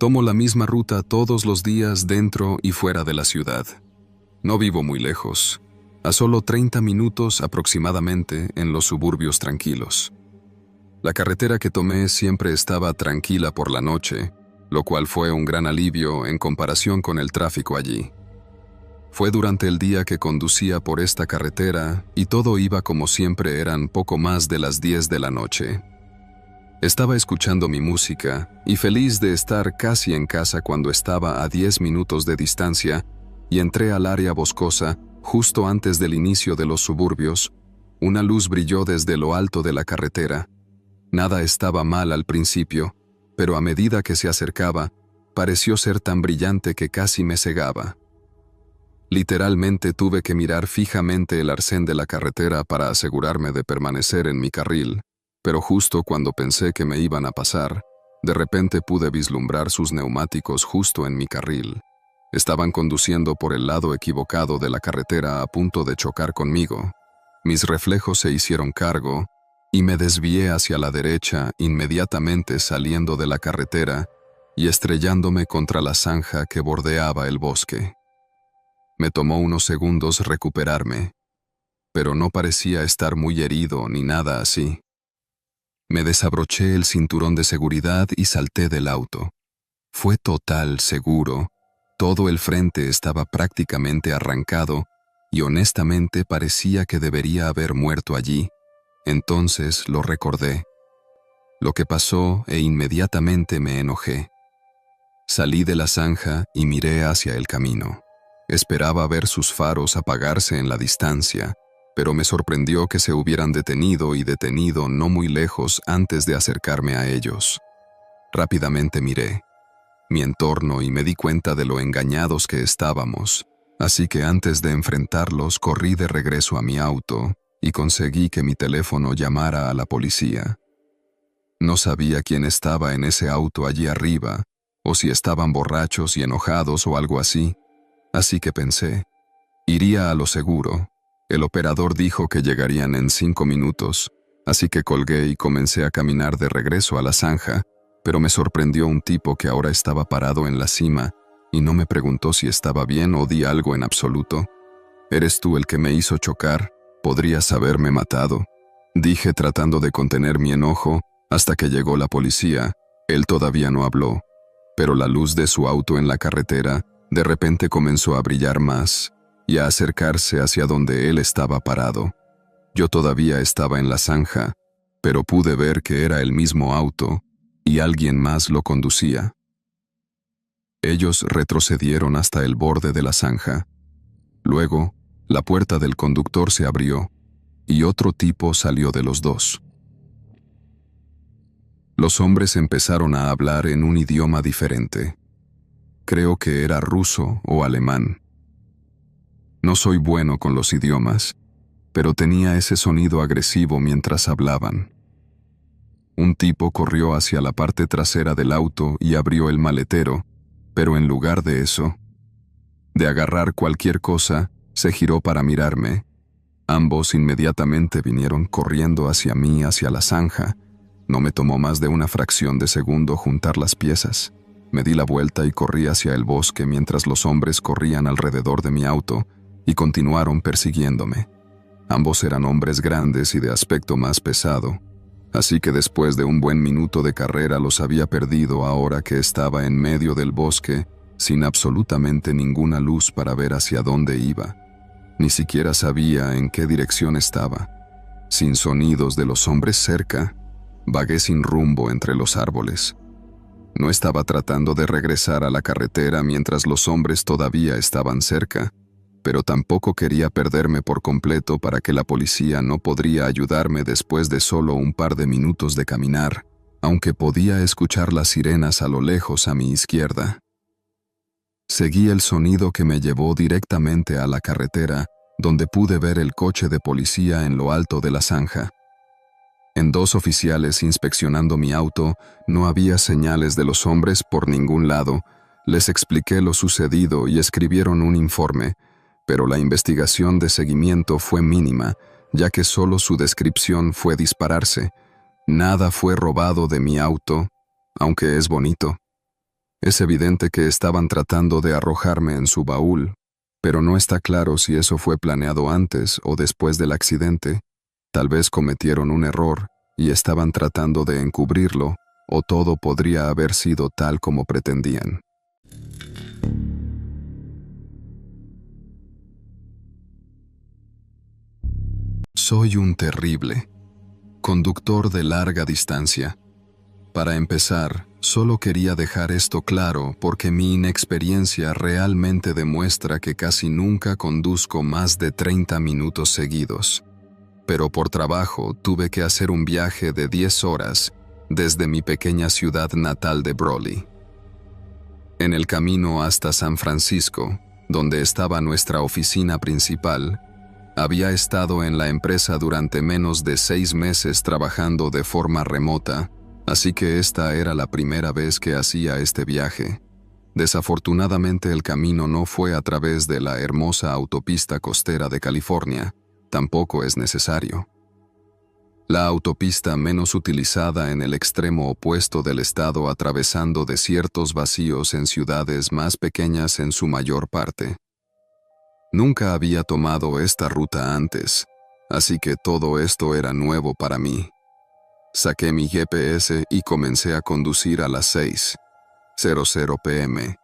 Tomo la misma ruta todos los días dentro y fuera de la ciudad. No vivo muy lejos, a solo 30 minutos aproximadamente en los suburbios tranquilos. La carretera que tomé siempre estaba tranquila por la noche, lo cual fue un gran alivio en comparación con el tráfico allí. Fue durante el día que conducía por esta carretera y todo iba como siempre. Eran poco más de las 10 de la noche. Estaba escuchando mi música y feliz de estar casi en casa cuando estaba a 10 minutos de distancia y entré al área boscosa justo antes del inicio de los suburbios. Una luz brilló desde lo alto de la carretera. Nada estaba mal al principio, pero a medida que se acercaba, pareció ser tan brillante que casi me cegaba. Literalmente tuve que mirar fijamente el arcén de la carretera para asegurarme de permanecer en mi carril, pero justo cuando pensé que me iban a pasar, de repente pude vislumbrar sus neumáticos justo en mi carril. Estaban conduciendo por el lado equivocado de la carretera a punto de chocar conmigo. Mis reflejos se hicieron cargo y me desvié hacia la derecha, inmediatamente saliendo de la carretera y estrellándome contra la zanja que bordeaba el bosque. Me tomó unos segundos recuperarme, pero no parecía estar muy herido ni nada así. Me desabroché el cinturón de seguridad y salté del auto. Fue total, seguro. Todo el frente estaba prácticamente arrancado y honestamente parecía que debería haber muerto allí. Entonces lo recordé. Lo que pasó e inmediatamente me enojé. Salí de la zanja y miré hacia el camino. Esperaba ver sus faros apagarse en la distancia, pero me sorprendió que se hubieran detenido no muy lejos antes de acercarme a ellos. Rápidamente miré mi entorno y me di cuenta de lo engañados que estábamos, así que antes de enfrentarlos corrí de regreso a mi auto y conseguí que mi teléfono llamara a la policía. No sabía quién estaba en ese auto allí arriba, o si estaban borrachos y enojados o algo así. Así que pensé, iría a lo seguro. El operador dijo que llegarían en 5 minutos, así que colgué y comencé a caminar de regreso a la zanja, pero me sorprendió un tipo que ahora estaba parado en la cima y no me preguntó si estaba bien o di algo en absoluto. «¿Eres tú el que me hizo chocar? Podrías haberme matado», dije tratando de contener mi enojo hasta que llegó la policía. Él todavía no habló, pero la luz de su auto en la carretera de repente comenzó a brillar más y a acercarse hacia donde él estaba parado. Yo todavía estaba en la zanja, pero pude ver que era el mismo auto y alguien más lo conducía. Ellos retrocedieron hasta el borde de la zanja. Luego, la puerta del conductor se abrió y otro tipo salió de los dos. Los hombres empezaron a hablar en un idioma diferente. Creo que era ruso o alemán. No soy bueno con los idiomas, pero tenía ese sonido agresivo mientras hablaban. Un tipo corrió hacia la parte trasera del auto y abrió el maletero, pero en lugar de eso, de agarrar cualquier cosa, se giró para mirarme. Ambos inmediatamente vinieron corriendo hacia mí, hacia la zanja. No me tomó más de una fracción de segundo juntar las piezas. Me di la vuelta y corrí hacia el bosque mientras los hombres corrían alrededor de mi auto y continuaron persiguiéndome. Ambos eran hombres grandes y de aspecto más pesado, así que después de un buen minuto de carrera los había perdido ahora que estaba en medio del bosque sin absolutamente ninguna luz para ver hacia dónde iba. Ni siquiera sabía en qué dirección estaba. Sin sonidos de los hombres cerca, vagué sin rumbo entre los árboles. No estaba tratando de regresar a la carretera mientras los hombres todavía estaban cerca, pero tampoco quería perderme por completo para que la policía no podría ayudarme después de solo un par de minutos de caminar, aunque podía escuchar las sirenas a lo lejos a mi izquierda. Seguí el sonido que me llevó directamente a la carretera, donde pude ver el coche de policía en lo alto de la zanja. En 2 oficiales inspeccionando mi auto, no había señales de los hombres por ningún lado. Les expliqué lo sucedido y escribieron un informe, pero la investigación de seguimiento fue mínima, ya que solo su descripción fue dispararse. Nada fue robado de mi auto, aunque es bonito. Es evidente que estaban tratando de arrojarme en su baúl, pero no está claro si eso fue planeado antes o después del accidente. Tal vez cometieron un error y estaban tratando de encubrirlo, o todo podría haber sido tal como pretendían. Soy un terrible conductor de larga distancia. Para empezar, solo quería dejar esto claro porque mi inexperiencia realmente demuestra que casi nunca conduzco más de 30 minutos seguidos. Pero por trabajo tuve que hacer un viaje de 10 horas desde mi pequeña ciudad natal de Brawley. En el camino hasta San Francisco, donde estaba nuestra oficina principal, había estado en la empresa durante menos de 6 meses trabajando de forma remota, así que esta era la primera vez que hacía este viaje. Desafortunadamente el camino no fue a través de la hermosa autopista costera de California, tampoco es necesario. La autopista menos utilizada en el extremo opuesto del estado, atravesando desiertos vacíos en ciudades más pequeñas en su mayor parte. Nunca había tomado esta ruta antes, así que todo esto era nuevo para mí. Saqué mi GPS y comencé a conducir a las 6:00 p.m.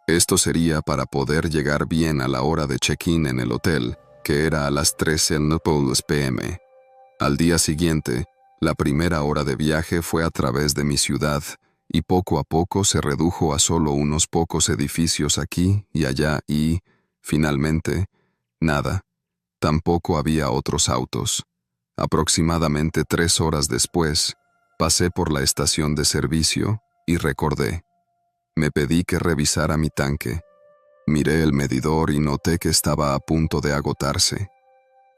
Esto sería para poder llegar bien a la hora de check-in en el hotel, que era a las 3:00 p.m. Al día siguiente, la primera hora de viaje fue a través de mi ciudad, y poco a poco se redujo a solo unos pocos edificios aquí y allá y, finalmente, nada. Tampoco había otros autos. Aproximadamente 3 horas después, pasé por la estación de servicio y recordé. Me pedí que revisara mi tanque. Miré el medidor y noté que estaba a punto de agotarse.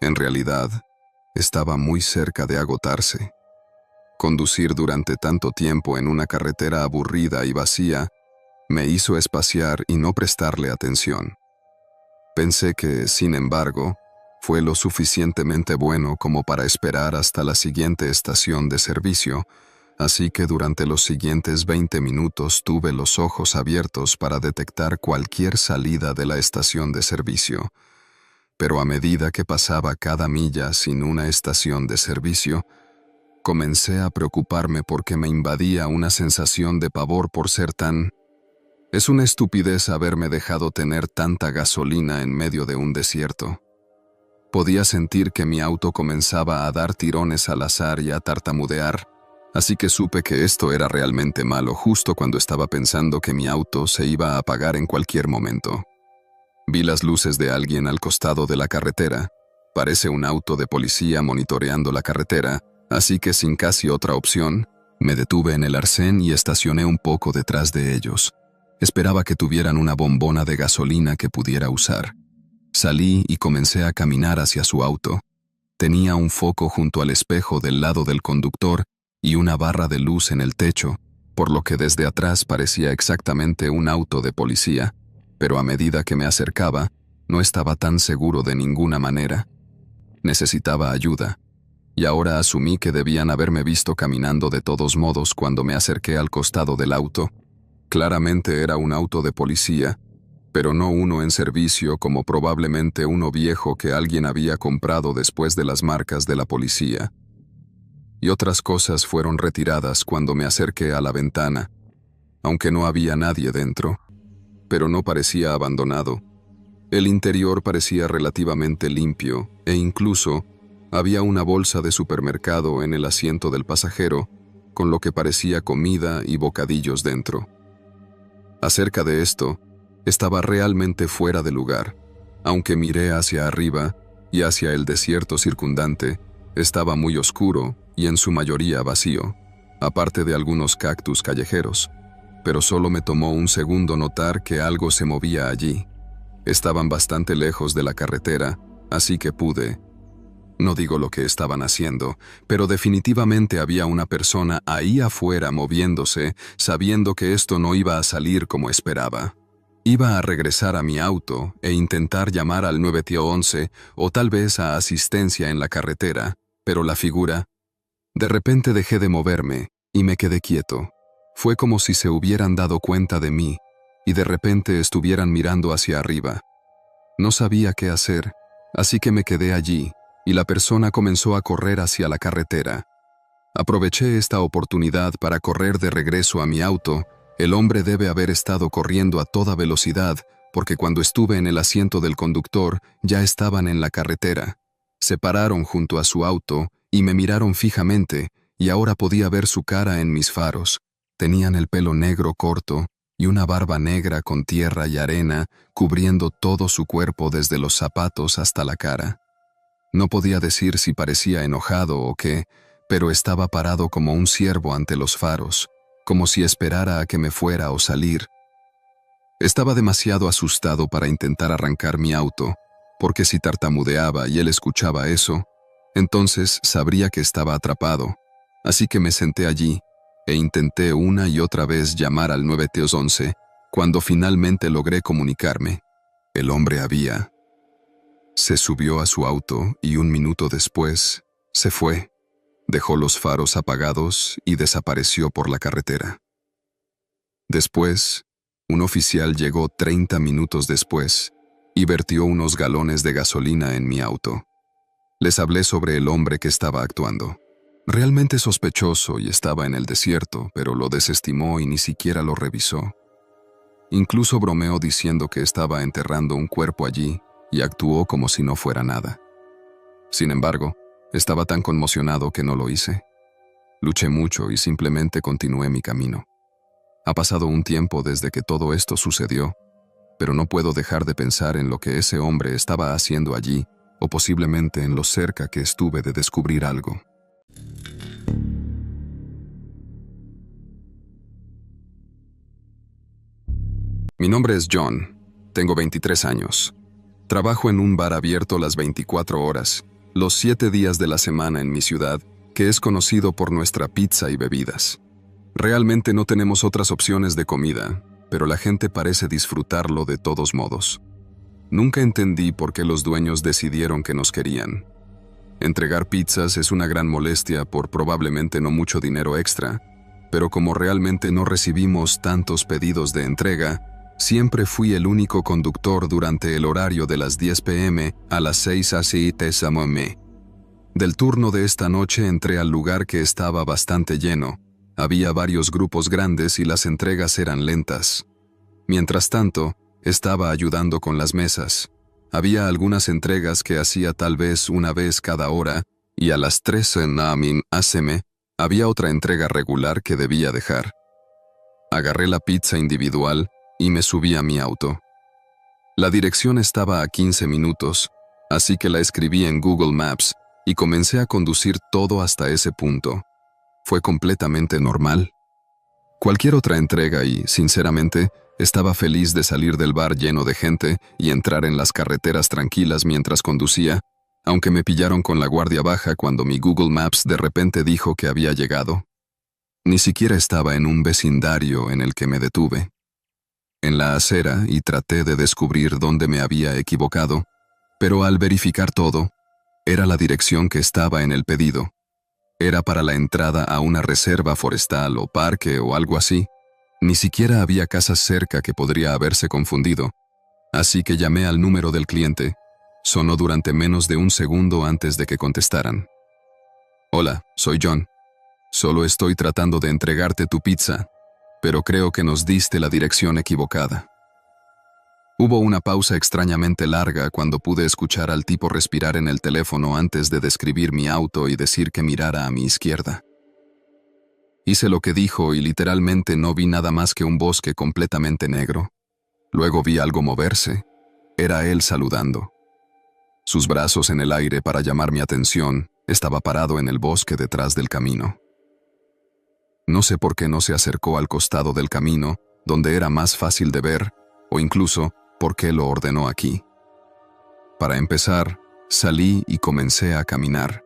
En realidad, estaba muy cerca de agotarse. Conducir durante tanto tiempo en una carretera aburrida y vacía me hizo espaciar y no prestarle atención. Pensé que, sin embargo, fue lo suficientemente bueno como para esperar hasta la siguiente estación de servicio, así que durante los siguientes 20 minutos tuve los ojos abiertos para detectar cualquier salida de la estación de servicio. Pero a medida que pasaba cada milla sin una estación de servicio, comencé a preocuparme porque me invadía una sensación de pavor por ser tan... Es una estupidez haberme dejado tener tanta gasolina en medio de un desierto. Podía sentir que mi auto comenzaba a dar tirones al azar y a tartamudear, así que supe que esto era realmente malo justo cuando estaba pensando que mi auto se iba a apagar en cualquier momento. Vi las luces de alguien al costado de la carretera. Parece un auto de policía monitoreando la carretera, así que sin casi otra opción, me detuve en el arcén y estacioné un poco detrás de ellos. Esperaba que tuvieran una bombona de gasolina que pudiera usar. Salí y comencé a caminar hacia su auto. Tenía un foco junto al espejo del lado del conductor y una barra de luz en el techo, por lo que desde atrás parecía exactamente un auto de policía. Pero a medida que me acercaba, no estaba tan seguro de ninguna manera. Necesitaba ayuda, y ahora asumí que debían haberme visto caminando de todos modos cuando me acerqué al costado del auto. Claramente era un auto de policía, pero no uno en servicio como probablemente uno viejo que alguien había comprado después de las marcas de la policía. Y otras cosas fueron retiradas cuando me acerqué a la ventana, aunque no había nadie dentro. Pero no parecía abandonado. El interior parecía relativamente limpio e incluso había una bolsa de supermercado en el asiento del pasajero, con lo que parecía comida y bocadillos dentro. Acerca de esto, estaba realmente fuera de lugar. Aunque miré hacia arriba y hacia el desierto circundante, estaba muy oscuro y en su mayoría vacío, aparte de algunos cactus callejeros. Pero solo me tomó un segundo notar que algo se movía allí. Estaban bastante lejos de la carretera, así que pude. No digo lo que estaban haciendo, pero definitivamente había una persona ahí afuera moviéndose, sabiendo que esto no iba a salir como esperaba. Iba a regresar a mi auto e intentar llamar al 911 o tal vez a asistencia en la carretera, pero la figura... De repente dejé de moverme y me quedé quieto. Fue como si se hubieran dado cuenta de mí y de repente estuvieran mirando hacia arriba. No sabía qué hacer, así que me quedé allí y la persona comenzó a correr hacia la carretera. Aproveché esta oportunidad para correr de regreso a mi auto. El hombre debe haber estado corriendo a toda velocidad, porque cuando estuve en el asiento del conductor ya estaban en la carretera. Se pararon junto a su auto y me miraron fijamente, y ahora podía ver su cara en mis faros. Tenían el pelo negro corto y una barba negra con tierra y arena cubriendo todo su cuerpo desde los zapatos hasta la cara. No podía decir si parecía enojado o qué, pero estaba parado como un ciervo ante los faros, como si esperara a que me fuera o salir. Estaba demasiado asustado para intentar arrancar mi auto, porque si tartamudeaba y él escuchaba eso, entonces sabría que estaba atrapado. Así que me senté allí e intenté una y otra vez llamar al 911, cuando finalmente logré comunicarme. El hombre se subió a su auto y un minuto después se fue. Dejó los faros apagados y desapareció por la carretera. Después, un oficial llegó 30 minutos después y vertió unos galones de gasolina en mi auto. Les hablé sobre el hombre que estaba actuando. Realmente sospechoso y estaba en el desierto, pero lo desestimó y ni siquiera lo revisó. Incluso bromeó diciendo que estaba enterrando un cuerpo allí y actuó como si no fuera nada. Sin embargo, estaba tan conmocionado que no lo hice. Luché mucho y simplemente continué mi camino. Ha pasado un tiempo desde que todo esto sucedió, pero no puedo dejar de pensar en lo que ese hombre estaba haciendo allí, o posiblemente en lo cerca que estuve de descubrir algo. Mi nombre es John. Tengo 23 años. Trabajo en un bar abierto las 24 horas, los 7 días de la semana en mi ciudad, que es conocido por nuestra pizza y bebidas. Realmente no tenemos otras opciones de comida, pero la gente parece disfrutarlo de todos modos. Nunca entendí por qué los dueños decidieron que nos querían. Entregar pizzas es una gran molestia por probablemente no mucho dinero extra, pero como realmente no recibimos tantos pedidos de entrega, siempre fui el único conductor durante el horario de las 10 p.m. a las 6 a.m. Del turno de esta noche entré al lugar que estaba bastante lleno. Había varios grupos grandes y las entregas eran lentas. Mientras tanto, estaba ayudando con las mesas. Había algunas entregas que hacía tal vez una vez cada hora, y a las 3 a.m. había otra entrega regular que debía dejar. Agarré la pizza individual y me subí a mi auto. La dirección estaba a 15 minutos, así que la escribí en Google Maps y comencé a conducir todo hasta ese punto. Fue completamente normal. Cualquier otra entrega y, sinceramente, estaba feliz de salir del bar lleno de gente y entrar en las carreteras tranquilas mientras conducía, aunque me pillaron con la guardia baja cuando mi Google Maps de repente dijo que había llegado. Ni siquiera estaba en un vecindario en el que me detuve. En la acera y traté de descubrir dónde me había equivocado, pero al verificar todo, era la dirección que estaba en el pedido. Era para la entrada a una reserva forestal o parque o algo así. Ni siquiera había casas cerca que podría haberse confundido, así que llamé al número del cliente. Sonó durante menos de un segundo antes de que contestaran. Hola, soy John. Solo estoy tratando de entregarte tu pizza, pero creo que nos diste la dirección equivocada. Hubo una pausa extrañamente larga cuando pude escuchar al tipo respirar en el teléfono antes de describir mi auto y decir que mirara a mi izquierda. Hice lo que dijo y literalmente no vi nada más que un bosque completamente negro. Luego vi algo moverse. Era él saludando. Sus brazos en el aire para llamar mi atención, estaba parado en el bosque detrás del camino. No sé por qué no se acercó al costado del camino, donde era más fácil de ver, o incluso por qué lo ordenó aquí. Para empezar, salí y comencé a caminar.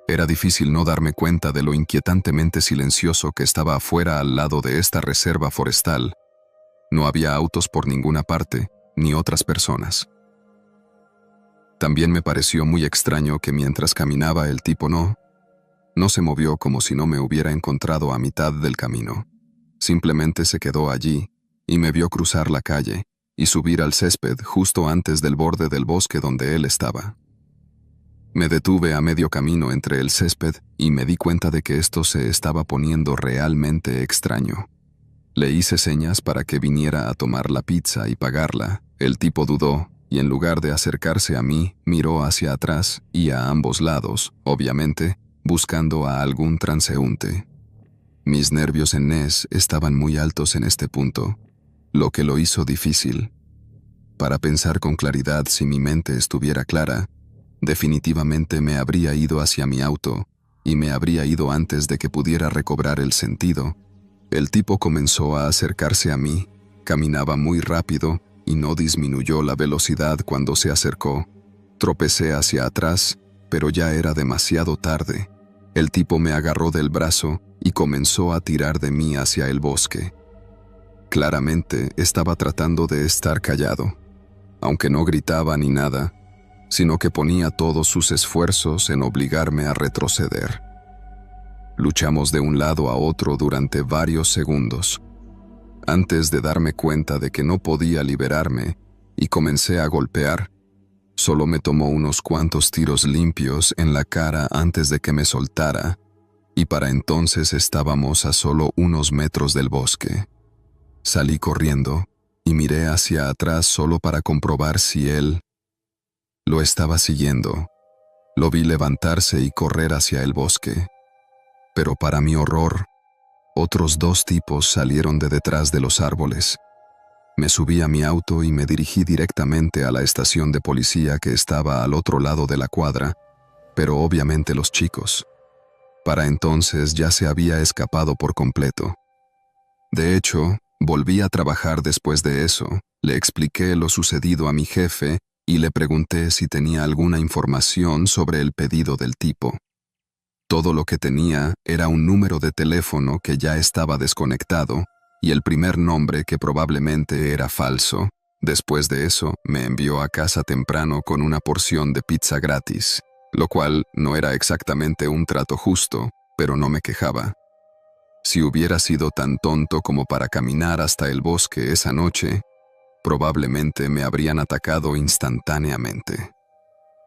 Era difícil no darme cuenta de lo inquietantemente silencioso que estaba afuera al lado de esta reserva forestal. No había autos por ninguna parte, ni otras personas. También me pareció muy extraño que mientras caminaba el tipo no se movió como si no me hubiera encontrado a mitad del camino. Simplemente se quedó allí y me vio cruzar la calle y subir al césped justo antes del borde del bosque donde él estaba. Me detuve a medio camino entre el césped y me di cuenta de que esto se estaba poniendo realmente extraño. Le hice señas para que viniera a tomar la pizza y pagarla. El tipo dudó y en lugar de acercarse a mí, miró hacia atrás y a ambos lados, obviamente, buscando a algún transeúnte. Mis nervios en Ness estaban muy altos en este punto, lo que lo hizo difícil. Para pensar con claridad, si mi mente estuviera clara, definitivamente me habría ido hacia mi auto y me habría ido antes de que pudiera recobrar el sentido. El tipo comenzó a acercarse a mí, caminaba muy rápido y no disminuyó la velocidad cuando se acercó. Tropecé hacia atrás, pero ya era demasiado tarde. El tipo me agarró del brazo y comenzó a tirar de mí hacia el bosque. Claramente estaba tratando de estar callado, aunque no gritaba ni nada, sino que ponía todos sus esfuerzos en obligarme a retroceder. Luchamos de un lado a otro durante varios segundos, antes de darme cuenta de que no podía liberarme y comencé a golpear. Solo me tomó unos cuantos tiros limpios en la cara antes de que me soltara, y para entonces estábamos a solo unos metros del bosque. Salí corriendo y miré hacia atrás solo para comprobar si él lo estaba siguiendo. Lo vi levantarse y correr hacia el bosque. Pero para mi horror, otros dos tipos salieron de detrás de los árboles. Me subí a mi auto y me dirigí directamente a la estación de policía que estaba al otro lado de la cuadra, pero obviamente los chicos. Para entonces ya se había escapado por completo. De hecho, volví a trabajar después de eso, le expliqué lo sucedido a mi jefe y le pregunté si tenía alguna información sobre el pedido del tipo. Todo lo que tenía era un número de teléfono que ya estaba desconectado y el primer nombre que probablemente era falso. Después de eso, me envió a casa temprano con una porción de pizza gratis, lo cual no era exactamente un trato justo, pero no me quejaba. Si hubiera sido tan tonto como para caminar hasta el bosque esa noche, probablemente me habrían atacado instantáneamente.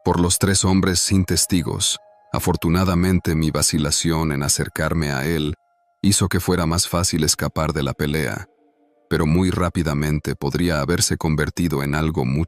Por los tres hombres sin testigos, afortunadamente mi vacilación en acercarme a él hizo que fuera más fácil escapar de la pelea, pero muy rápidamente podría haberse convertido en algo mucho